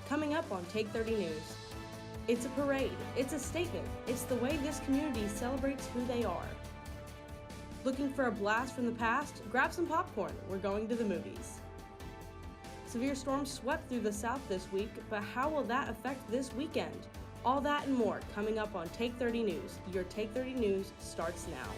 coming up on Take 30 News. It's a parade, it's a statement, it's the way this community celebrates who they are. Looking for a blast from the past? Grab some popcorn, we're going to the movies. Severe storms swept through the south this week, but how will that affect this weekend? All that and more coming up on Take 30 News. Your Take 30 News starts now.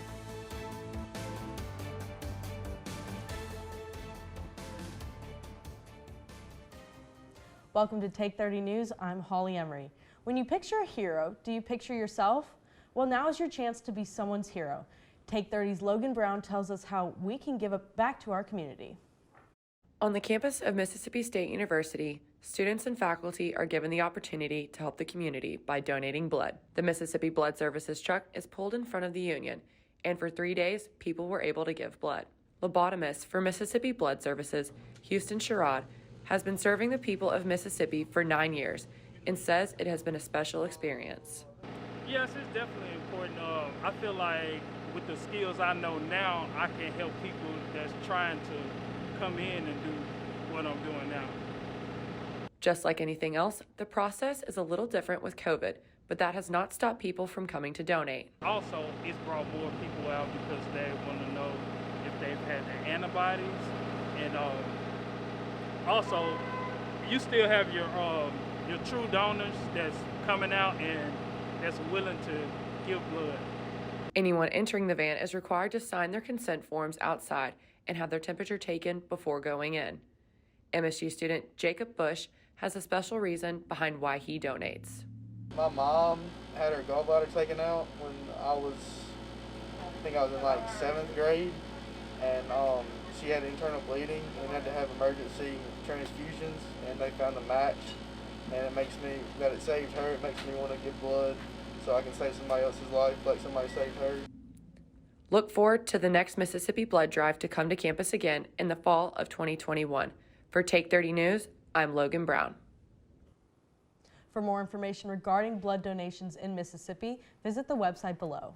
Welcome to Take 30 News. I'm Holly Emery. When you picture a hero, do you picture yourself? Well, now is your chance to be someone's hero. Take 30's Logan Brown tells us how we can give back to our community. On the campus of Mississippi State University, students and faculty are given the opportunity to help the community by donating blood. The Mississippi Blood Services truck is pulled in front of the Union, and for 3 days, people were able to give blood. Lobotomist for Mississippi Blood Services, Houston Sherrod, has been serving the people of Mississippi for 9 years and says it has been a special experience. Yes, it's definitely important. I feel like with the skills I know now, I can help people that's trying to come in and do what I'm doing now. Just like anything else, the process is a little different with COVID, but that has not stopped people from coming to donate. Also, it's brought more people out because they want to know if they've had the antibodies, and also you still have your true donors that's coming out and that's willing to give blood. Anyone entering the van is required to sign their consent forms outside and have their temperature taken before going in. MSU student Jacob Bush has a special reason behind why he donates. My mom had her gallbladder taken out when I think I was in like 7th grade, and she had internal bleeding and had to have emergency transfusions, and they found a match, and it saved her. It makes me want to give blood so I can save somebody else's life like somebody saved her. Look forward to the next Mississippi Blood Drive to come to campus again in the fall of 2021. For Take 30 News, I'm Logan Brown. For more information regarding blood donations in Mississippi, visit the website below.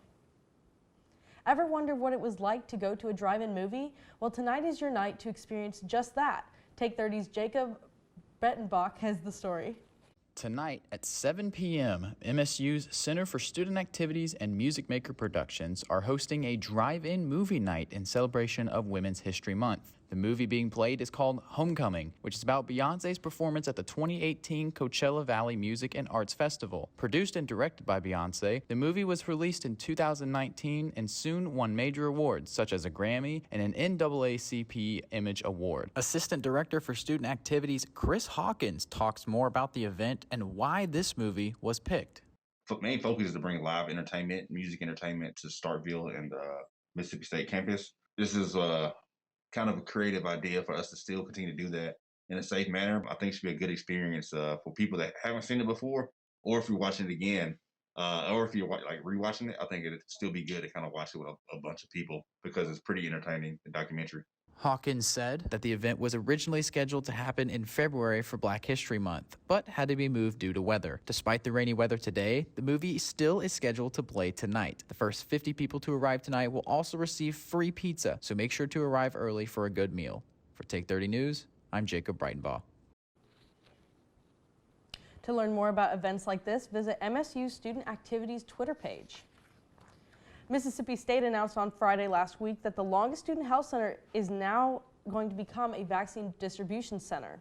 Ever wonder what it was like to go to a drive-in movie? Well, tonight is your night to experience just that. Take 30's Jacob Bettenbach has the story. Tonight at 7 p.m., MSU's Center for Student Activities and Music Maker Productions are hosting a drive-in movie night in celebration of Women's History Month. The movie being played is called Homecoming, which is about Beyoncé's performance at the 2018 Coachella Valley Music and Arts Festival. Produced and directed by Beyoncé, the movie was released in 2019 and soon won major awards such as a Grammy and an NAACP Image Award. Assistant Director for Student Activities Chris Hawkins talks more about the event and why this movie was picked. The main focus is to bring live entertainment, music entertainment to Starkville and the Mississippi State campus. This is kind of a creative idea for us to still continue to do that in a safe manner. I think it should be a good experience for people that haven't seen it before, or if you're watching it again, or if you're like rewatching it, I think it'd still be good to kind of watch it with a bunch of people because it's pretty entertaining, the documentary. Hawkins said that the event was originally scheduled to happen in February for Black History Month, but had to be moved due to weather. Despite the rainy weather today, the movie still is scheduled to play tonight. The first 50 people to arrive tonight will also receive free pizza, so make sure to arrive early for a good meal. For Take 30 News, I'm Jacob Breitenbaugh. To learn more about events like this, visit MSU's Student Activities Twitter page. Mississippi State announced on Friday last week that the Longest Student Health Center is now going to become a vaccine distribution center.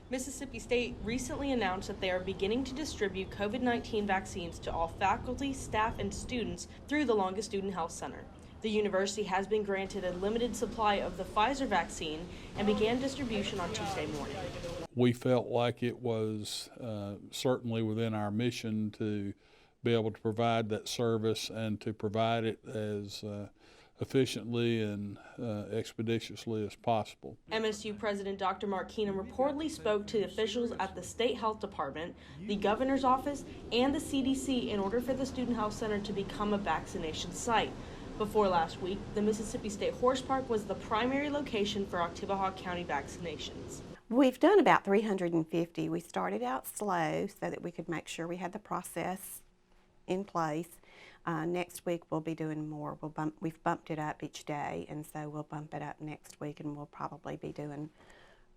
Mississippi State recently announced that they are beginning to distribute COVID-19 vaccines to all faculty, staff, and students through the Longest Student Health Center. The university has been granted a limited supply of the Pfizer vaccine and began distribution on Tuesday morning. We felt like it was certainly within our mission to be able to provide that service and to provide it as efficiently and expeditiously as possible. MSU President Dr. Mark Keenum reportedly spoke to officials at the State Health Department, the Governor's Office, and the CDC in order for the Student Health Center to become a vaccination site. Before last week, the Mississippi State Horse Park was the primary location for Oktibbeha County vaccinations. We've done about 350. We started out slow so that we could make sure we had the process in place. Next week we'll be doing more. We've bumped it up each day, and so we'll bump it up next week, and we'll probably be doing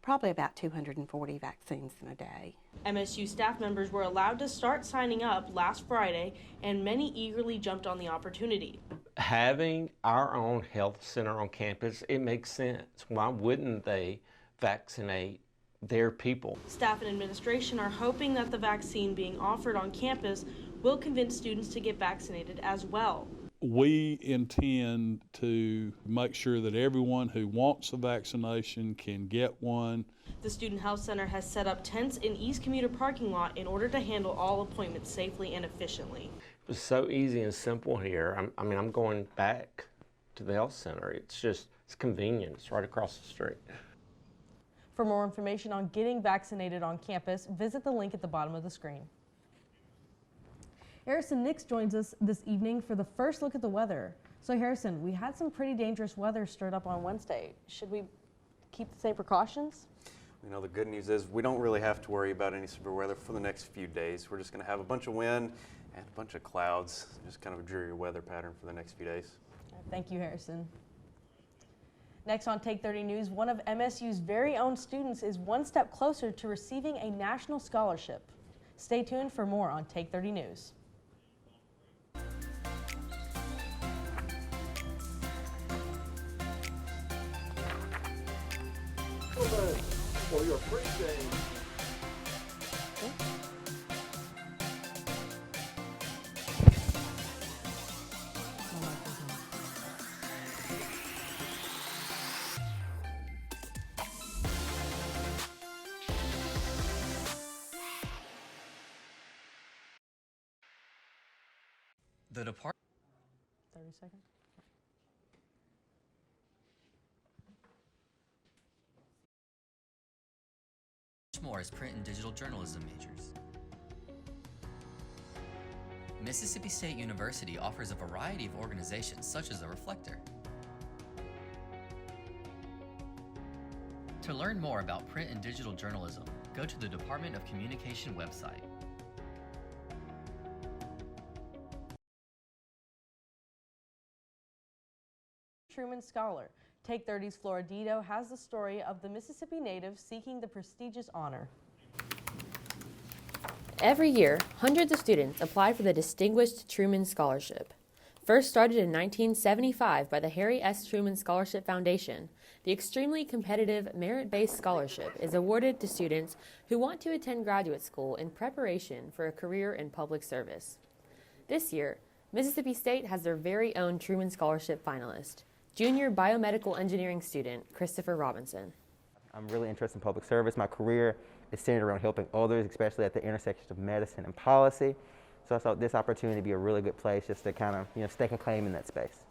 probably about 240 vaccines in a day. MSU staff members were allowed to start signing up last Friday, and many eagerly jumped on the opportunity. Having our own health center on campus, it makes sense. Why wouldn't they vaccinate their people? Staff and administration are hoping that the vaccine being offered on campus will convince students to get vaccinated as well. We intend to make sure that everyone who wants a vaccination can get one. The Student Health Center has set up tents in East Commuter parking lot in order to handle all appointments safely and efficiently. It was so easy and simple here. I'm going back to the health center. It's convenient. It's right across the street. For more information on getting vaccinated on campus, visit the link at the bottom of the screen. Harrison Nix joins us this evening for the first look at the weather. So Harrison, we had some pretty dangerous weather stirred up on Wednesday. Should we keep the same precautions? You know, the good news is we don't really have to worry about any severe weather for the next few days. We're just going to have a bunch of wind and a bunch of clouds, just kind of a dreary weather pattern for the next few days. Thank you, Harrison. Next on Take 30 News, one of MSU's very own students is one step closer to receiving a national scholarship. Stay tuned for more on Take 30 News. For your birthday. The department. 30 seconds. More as print and digital journalism majors. Mississippi State University offers a variety of organizations such as the Reflector. To learn more about print and digital journalism, go to the Department of Communication website. Truman Scholar. Take 30's Floridito has the story of the Mississippi native seeking the prestigious honor. Every year, hundreds of students apply for the Distinguished Truman Scholarship. First started in 1975 by the Harry S. Truman Scholarship Foundation, the extremely competitive merit-based scholarship is awarded to students who want to attend graduate school in preparation for a career in public service. This year, Mississippi State has their very own Truman Scholarship finalist, junior biomedical engineering student Christopher Robinson. I'm really interested in public service. My career is centered around helping others, especially at the intersection of medicine and policy. So I thought this opportunity would be a really good place just to kind of, stake a claim in that space.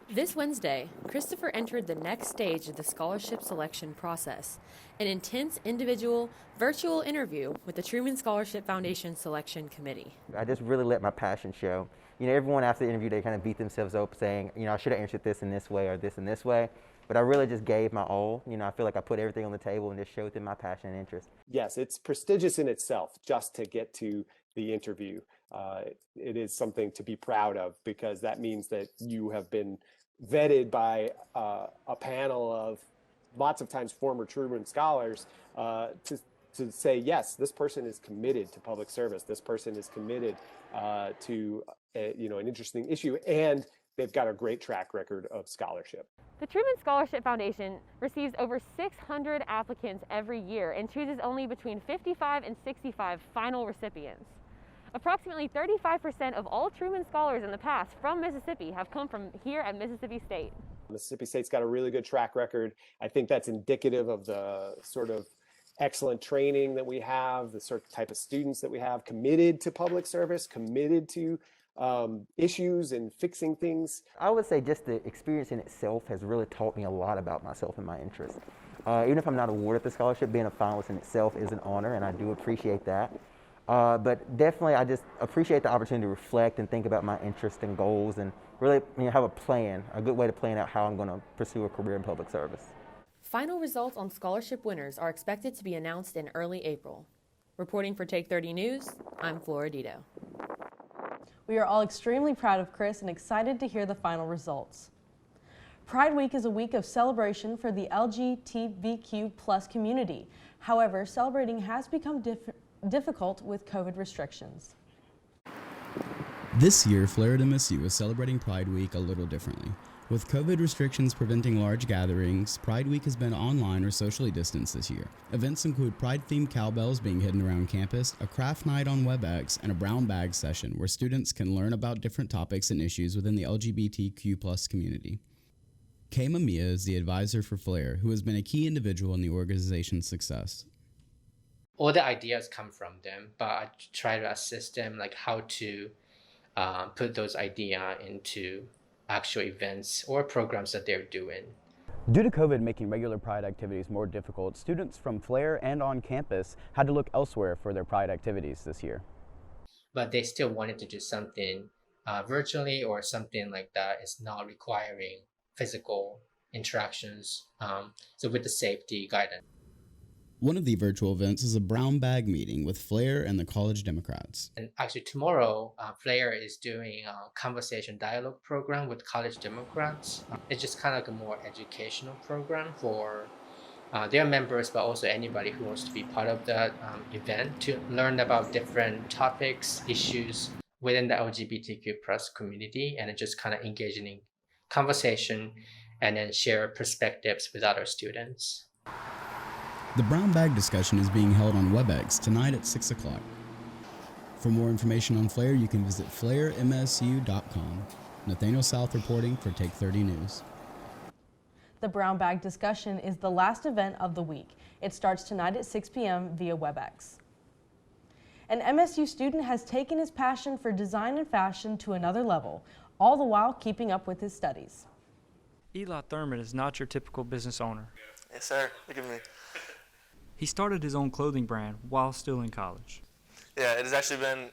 This Wednesday, Christopher entered the next stage of the scholarship selection process, an intense individual virtual interview with the Truman Scholarship Foundation Selection Committee. I just really let my passion show. Everyone after the interview, they kind of beat themselves up saying, I should have answered this in this way or this in this way. But I really just gave my all. I feel like I put everything on the table and just showed them my passion and interest. Yes, it's prestigious in itself just to get to the interview. It is something to be proud of because that means that you have been vetted by a panel of lots of times former Truman scholars to say, yes, this person is committed to public service. This person is committed to an interesting issue, and they've got a great track record of scholarship. The Truman Scholarship Foundation receives over 600 applicants every year and chooses only between 55 and 65 final recipients. Approximately 35% of all Truman Scholars in the past from Mississippi have come from here at Mississippi State. Mississippi State's got a really good track record. I think that's indicative of the sort of excellent training that we have, the sort of type of students that we have committed to public service, committed to issues and fixing things. I would say just the experience in itself has really taught me a lot about myself and my interests. Even if I'm not awarded the scholarship, being a finalist in itself is an honor, and I do appreciate that. But definitely, I just appreciate the opportunity to reflect and think about my interests and goals and really have a plan, a good way to plan out how I'm going to pursue a career in public service. Final results on scholarship winners are expected to be announced in early April. Reporting for Take 30 News, I'm Floridito. We are all extremely proud of Chris and excited to hear the final results. Pride Week is a week of celebration for the LGBTQ+ community. However, celebrating has become difficult with COVID restrictions. This year, Flair at MSU is celebrating Pride Week a little differently. With COVID restrictions preventing large gatherings, Pride Week has been online or socially distanced this year. Events include Pride-themed cowbells being hidden around campus, a craft night on WebEx, and a brown bag session where students can learn about different topics and issues within the LGBTQ+ community. Kay Mamiya is the advisor for Flair, who has been a key individual in the organization's success. All the ideas come from them, but I try to assist them like how to put those ideas into actual events or programs that they're doing. Due to COVID making regular Pride activities more difficult, students from Flair and on campus had to look elsewhere for their Pride activities this year. But they still wanted to do something virtually or something like that. It's not requiring physical interactions, so with the safety guidance. One of the virtual events is a brown bag meeting with Flair and the College Democrats. And actually tomorrow, Flair is doing a conversation dialogue program with College Democrats. It's just kind of like a more educational program for their members, but also anybody who wants to be part of that event to learn about different topics, issues within the LGBTQ+ community, and just kind of engaging in conversation and then share perspectives with other students. The brown bag discussion is being held on WebEx tonight at 6 o'clock. For more information on Flair, you can visit flairmsu.com. Nathaniel South reporting for Take 30 News. The brown bag discussion is the last event of the week. It starts tonight at 6 p.m. via WebEx. An MSU student has taken his passion for design and fashion to another level, all the while keeping up with his studies. Eli Thurman is not your typical business owner. Yes, sir. Look at me. He started his own clothing brand while still in college. Yeah, it has actually been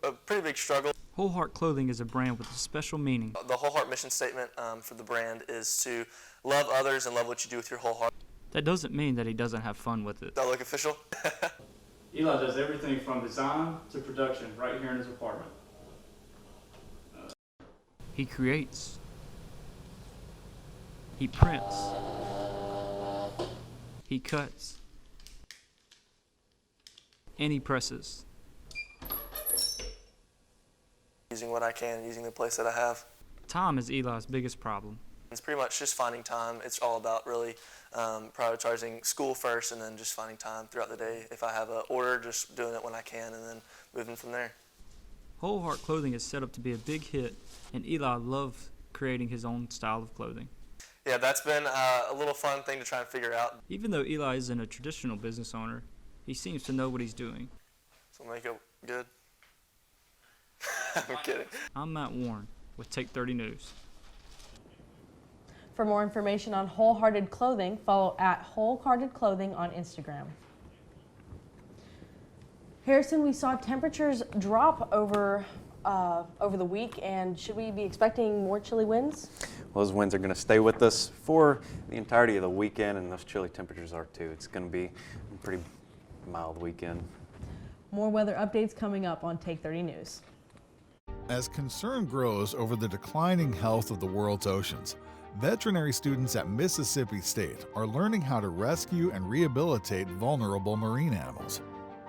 a pretty big struggle. Whole Heart Clothing is a brand with a special meaning. The Whole Heart mission statement for the brand is to love others and love what you do with your whole heart. That doesn't mean that he doesn't have fun with it. Does that look official? Eli does everything from design to production right here in his apartment. He creates. He prints. He cuts. And he presses. Using what I can, using the place that I have. Time is Eli's biggest problem. It's pretty much just finding time. It's all about really prioritizing school first and then just finding time throughout the day. If I have an order, just doing it when I can and then moving from there. Whole Heart Clothing is set up to be a big hit, and Eli loves creating his own style of clothing. Yeah, that's been a little fun thing to try and figure out. Even though Eli isn't a traditional business owner, he seems to know what he's doing. So make it good. I'm kidding. I'm Matt Warren with Take 30 News. For more information on Wholehearted Clothing, follow at Wholehearted Clothing on Instagram. Harrison, we saw temperatures drop over the week, and should we be expecting more chilly winds? Well, those winds are going to stay with us for the entirety of the weekend, and those chilly temperatures are too. It's going to be a pretty mild weekend. More weather updates coming up on Take 30 News. As concern grows over the declining health of the world's oceans, veterinary students at Mississippi State are learning how to rescue and rehabilitate vulnerable marine animals.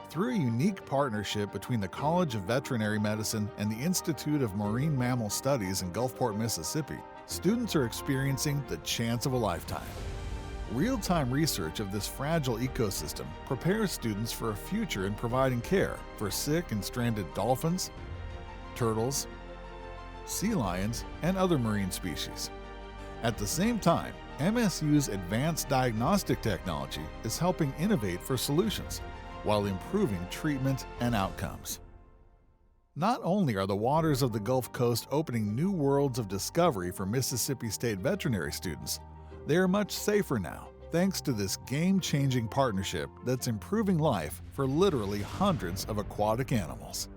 Through a unique partnership between the College of Veterinary Medicine and the Institute of Marine Mammal Studies in Gulfport, Mississippi, students are experiencing the chance of a lifetime. Real-time research of this fragile ecosystem prepares students for a future in providing care for sick and stranded dolphins, turtles, sea lions, and other marine species. At the same time, MSU's advanced diagnostic technology is helping innovate for solutions while improving treatment and outcomes. Not only are the waters of the Gulf Coast opening new worlds of discovery for Mississippi State veterinary students, they are much safer now thanks to this game-changing partnership that's improving life for literally hundreds of aquatic animals.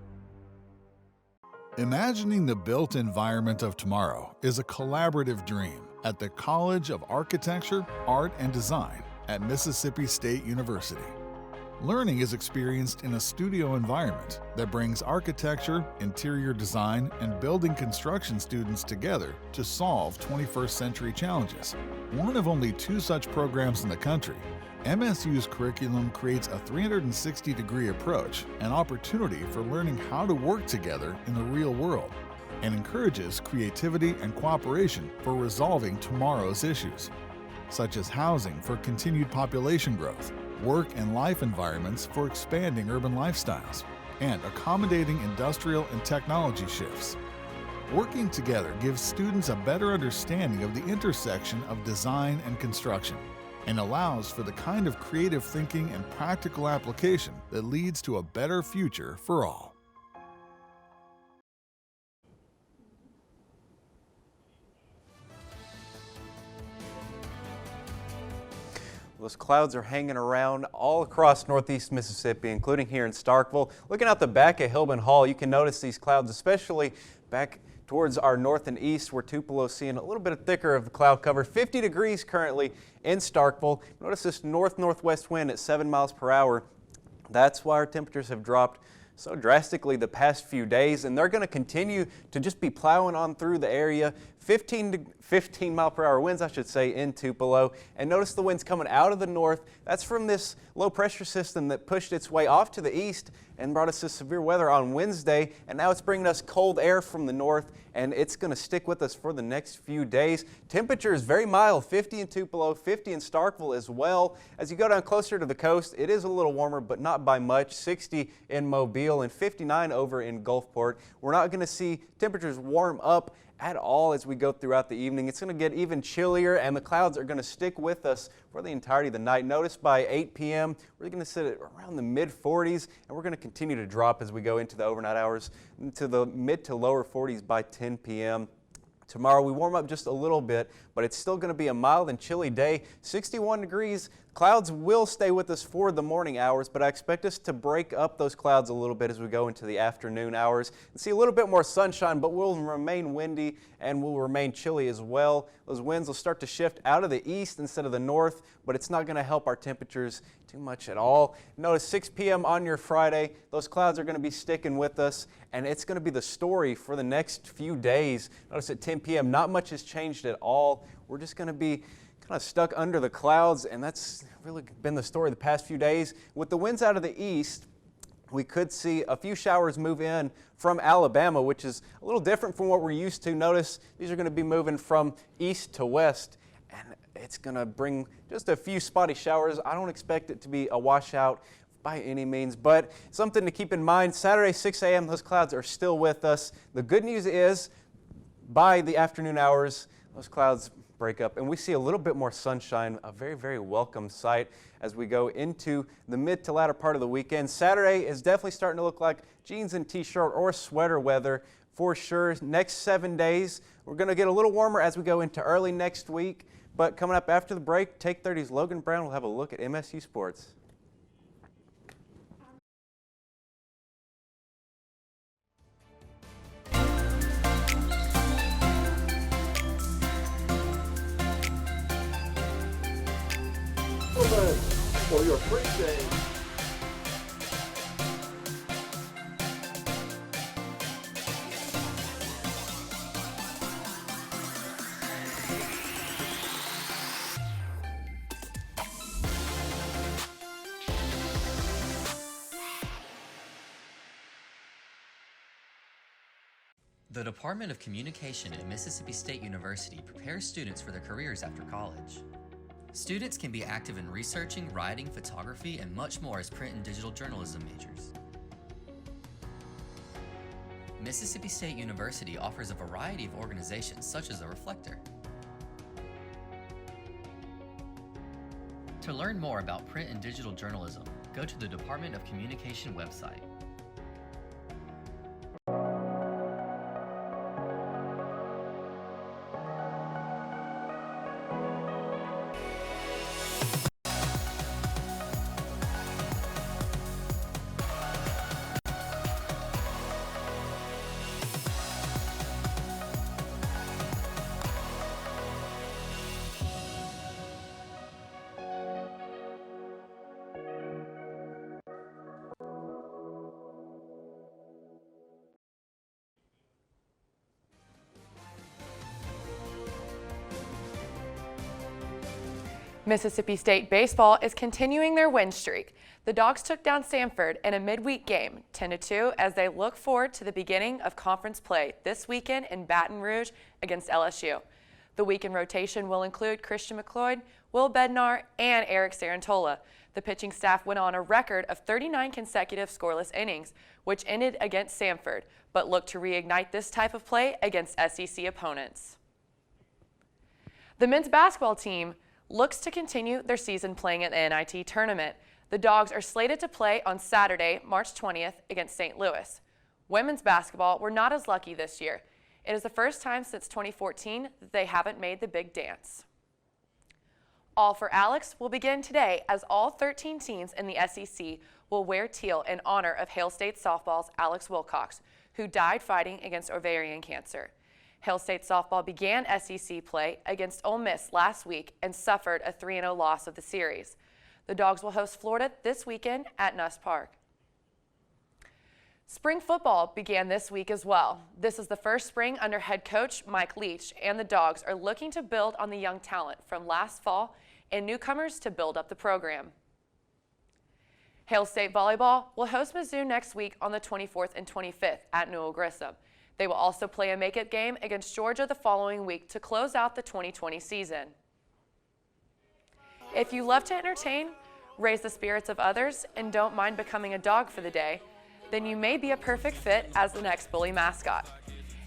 Imagining the built environment of tomorrow is a collaborative dream at the College of Architecture, Art, and Design at Mississippi State University. Learning is experienced in a studio environment that brings architecture, interior design, and building construction students together to solve 21st century challenges. One of only 2 such programs in the country, MSU's curriculum creates a 360-degree approach, an opportunity for learning how to work together in the real world, and encourages creativity and cooperation for resolving tomorrow's issues, such as housing for continued population growth, work and life environments for expanding urban lifestyles, and accommodating industrial and technology shifts. Working together gives students a better understanding of the intersection of design and construction, and allows for the kind of creative thinking and practical application that leads to a better future for all. Those clouds are hanging around all across northeast Mississippi, including here in Starkville. Looking out the back at Hillman Hall, you can notice these clouds, especially back towards our north and east, where Tupelo's seeing a little bit thicker of the cloud cover. 50 degrees currently in Starkville. Notice this north-northwest wind at 7 miles per hour. That's why our temperatures have dropped so drastically the past few days, and they're going to continue to just be plowing on through the area. 15 mile per hour winds, I should say, in Tupelo. And notice the winds coming out of the north. That's from this low pressure system that pushed its way off to the east and brought us this severe weather on Wednesday. And now it's bringing us cold air from the north, and it's going to stick with us for the next few days. Temperature is very mild, 50 in Tupelo, 50 in Starkville as well. As you go down closer to the coast, it is a little warmer, but not by much. 60 in Mobile and 59 over in Gulfport. We're not going to see temperatures warm up at all as we go throughout the evening. It's going to get even chillier, and the clouds are going to stick with us for the entirety of the night. Notice by 8 p.m. we're going to sit at around the mid-40s, and we're going to continue to drop as we go into the overnight hours into the mid to lower 40s by 10 p.m. Tomorrow we warm up just a little bit, but it's still going to be a mild and chilly day. 61 degrees. Clouds will stay with us for the morning hours, but I expect us to break up those clouds a little bit as we go into the afternoon hours and see a little bit more sunshine, but we'll remain windy and will remain chilly as well. Those winds will start to shift out of the east instead of the north, but it's not going to help our temperatures too much at all. Notice 6 p.m. on your Friday, those clouds are going to be sticking with us, and it's going to be the story for the next few days. Notice at 10 p.m. not much has changed at all. We're just going to be kind of stuck under the clouds, and that's really been the story the past few days. With the winds out of the east, we could see a few showers move in from Alabama, which is a little different from what we're used to. Notice these are going to be moving from east to west, and it's going to bring just a few spotty showers. I don't expect it to be a washout by any means, but something to keep in mind. Saturday, 6 a.m., those clouds are still with us. The good news is by the afternoon hours, those clouds break up and we see a little bit more sunshine, a very, very welcome sight as we go into the mid to latter part of the weekend. Saturday is definitely starting to look like jeans and t-shirt or sweater weather for sure. Next 7 days, we're going to get a little warmer as we go into early next week, but coming up after the break, Take 30's Logan Brown will have a look at MSU sports. For your pre-game. The Department of Communication at Mississippi State University prepares students for their careers after college. Students can be active in researching, writing, photography, and much more as print and digital journalism majors. Mississippi State University offers a variety of organizations such as the Reflector. To learn more about print and digital journalism, go to the Department of Communication website. Mississippi State baseball is continuing their win streak. The Dogs took down Samford in a midweek game, 10-2, as they look forward to the beginning of conference play this weekend in Baton Rouge against LSU. The weekend rotation will include Christian McLeod, Will Bednar, and Eric Sarantola. The pitching staff went on a record of 39 consecutive scoreless innings, which ended against Samford, but look to reignite this type of play against SEC opponents. The men's basketball team looks to continue their season playing at the NIT tournament. The Dogs are slated to play on Saturday, March 20th against St. Louis. Women's basketball were not as lucky this year. It is the first time since 2014 that they haven't made the big dance. All for Alex will begin today as all 13 teams in the SEC will wear teal in honor of Hale State softball's Alex Wilcox, who died fighting against ovarian cancer. Hale State softball began SEC play against Ole Miss last week and suffered a 3-0 loss of the series. The Dogs will host Florida this weekend at Nuss Park. Spring football began this week as well. This is the first spring under head coach Mike Leach, and the Dogs are looking to build on the young talent from last fall and newcomers to build up the program. Hale State volleyball will host Misun next week on the 24th and 25th at Newell Grissom. They will also play a make-it game against Georgia the following week to close out the 2020 season. If you love to entertain, raise the spirits of others, and don't mind becoming a dog for the day, then you may be a perfect fit as the next Bully mascot.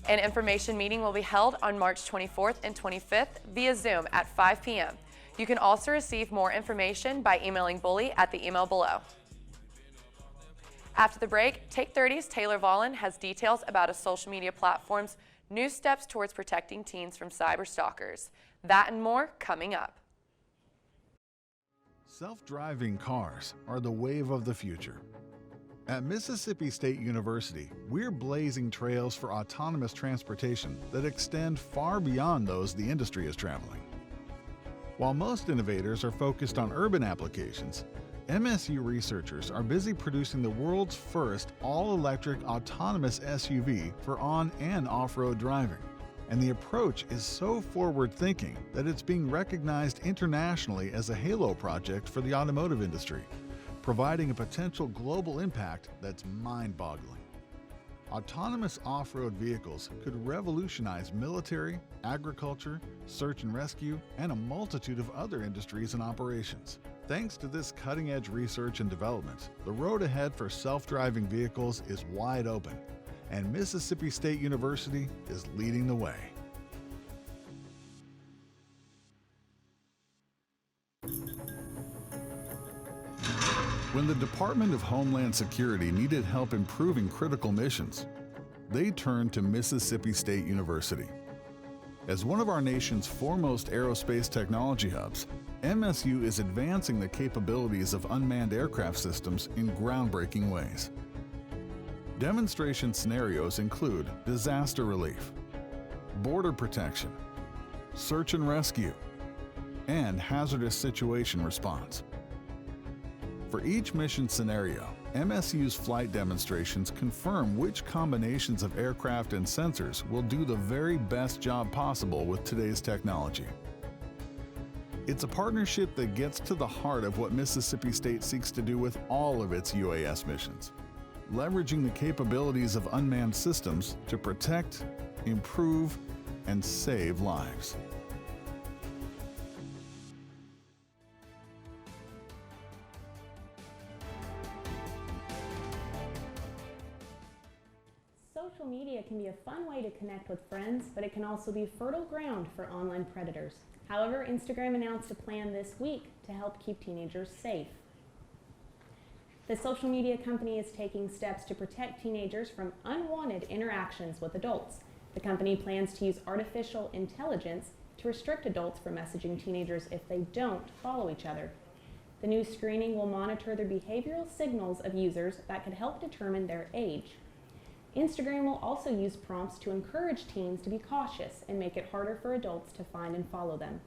An information meeting will be held on March 24th and 25th via Zoom at 5 p.m. You can also receive more information by emailing Bully at the email below. After the break, Take 30's Taylor Vollin has details about a social media platform's new steps towards protecting teens from cyber stalkers. That and more coming up. Self-driving cars are the wave of the future. At Mississippi State University, we're blazing trails for autonomous transportation that extend far beyond those the industry is traveling. While most innovators are focused on urban applications, MSU researchers are busy producing the world's first all-electric autonomous SUV for on- and off-road driving. And the approach is so forward-thinking that it's being recognized internationally as a halo project for the automotive industry, providing a potential global impact that's mind-boggling. Autonomous off-road vehicles could revolutionize military, agriculture, search and rescue, and a multitude of other industries and operations. Thanks to this cutting-edge research and development, the road ahead for self-driving vehicles is wide open, and Mississippi State University is leading the way. When the Department of Homeland Security needed help improving critical missions, they turned to Mississippi State University. As one of our nation's foremost aerospace technology hubs, MSU is advancing the capabilities of unmanned aircraft systems in groundbreaking ways. Demonstration scenarios include disaster relief, border protection, search and rescue, and hazardous situation response. For each mission scenario, MSU's flight demonstrations confirm which combinations of aircraft and sensors will do the very best job possible with today's technology. It's a partnership that gets to the heart of what Mississippi State seeks to do with all of its UAS missions, leveraging the capabilities of unmanned systems to protect, improve, and save lives. Social media can be a fun way to connect with friends, but it can also be fertile ground for online predators. However, Instagram announced a plan this week to help keep teenagers safe. The social media company is taking steps to protect teenagers from unwanted interactions with adults. The company plans to use artificial intelligence to restrict adults from messaging teenagers if they don't follow each other. The new screening will monitor the behavioral signals of users that could help determine their age. Instagram will also use prompts to encourage teens to be cautious and make it harder for adults to find and follow them.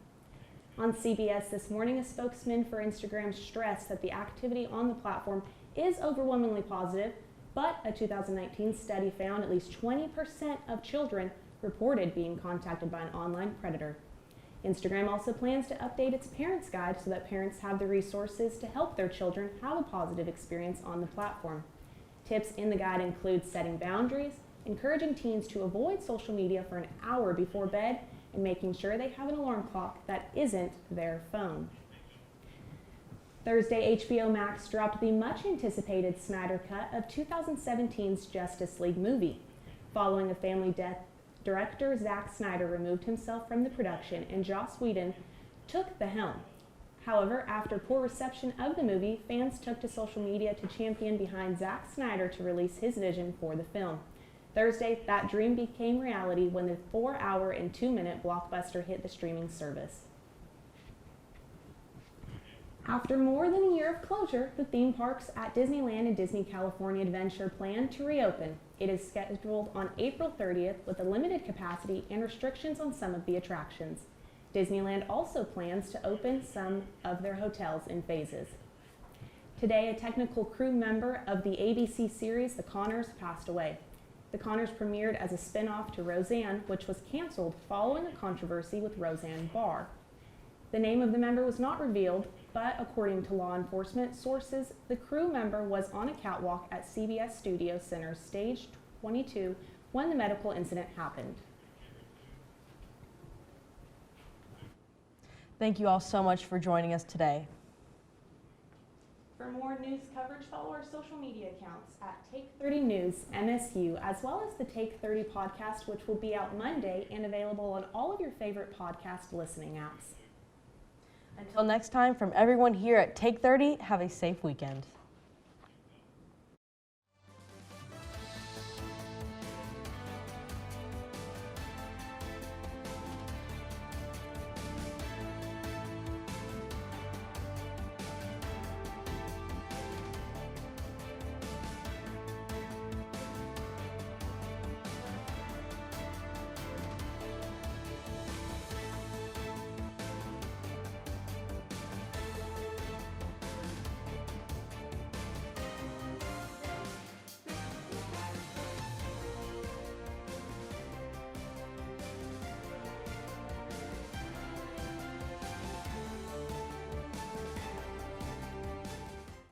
On CBS this morning, a spokesman for Instagram stressed that the activity on the platform is overwhelmingly positive, but a 2019 study found at least 20% of children reported being contacted by an online predator. Instagram also plans to update its Parents Guide so that parents have the resources to help their children have a positive experience on the platform. Tips in the guide include setting boundaries, encouraging teens to avoid social media for an hour before bed, and making sure they have an alarm clock that isn't their phone. Thursday, HBO Max dropped the much-anticipated Snyder Cut of 2017's Justice League movie. Following a family death, director Zack Snyder removed himself from the production and Joss Whedon took the helm. However, after poor reception of the movie, fans took to social media to champion behind Zack Snyder to release his vision for the film. Thursday, that dream became reality when the 4-hour and 2-minute blockbuster hit the streaming service. After more than a year of closure, the theme parks at Disneyland and Disney California Adventure plan to reopen. It is scheduled on April 30th with a limited capacity and restrictions on some of the attractions. Disneyland also plans to open some of their hotels in phases. Today, a technical crew member of the ABC series The Conners passed away. The Conners premiered as a spin-off to Roseanne, which was canceled following a controversy with Roseanne Barr. The name of the member was not revealed, but according to law enforcement sources, the crew member was on a catwalk at CBS Studio Center's Stage 22 when the medical incident happened. Thank you all so much for joining us today. For more news coverage, follow our social media accounts at Take 30 News MSU, as well as the Take 30 podcast, which will be out Monday and available on all of your favorite podcast listening apps. Until next time, from everyone here at Take 30, have a safe weekend.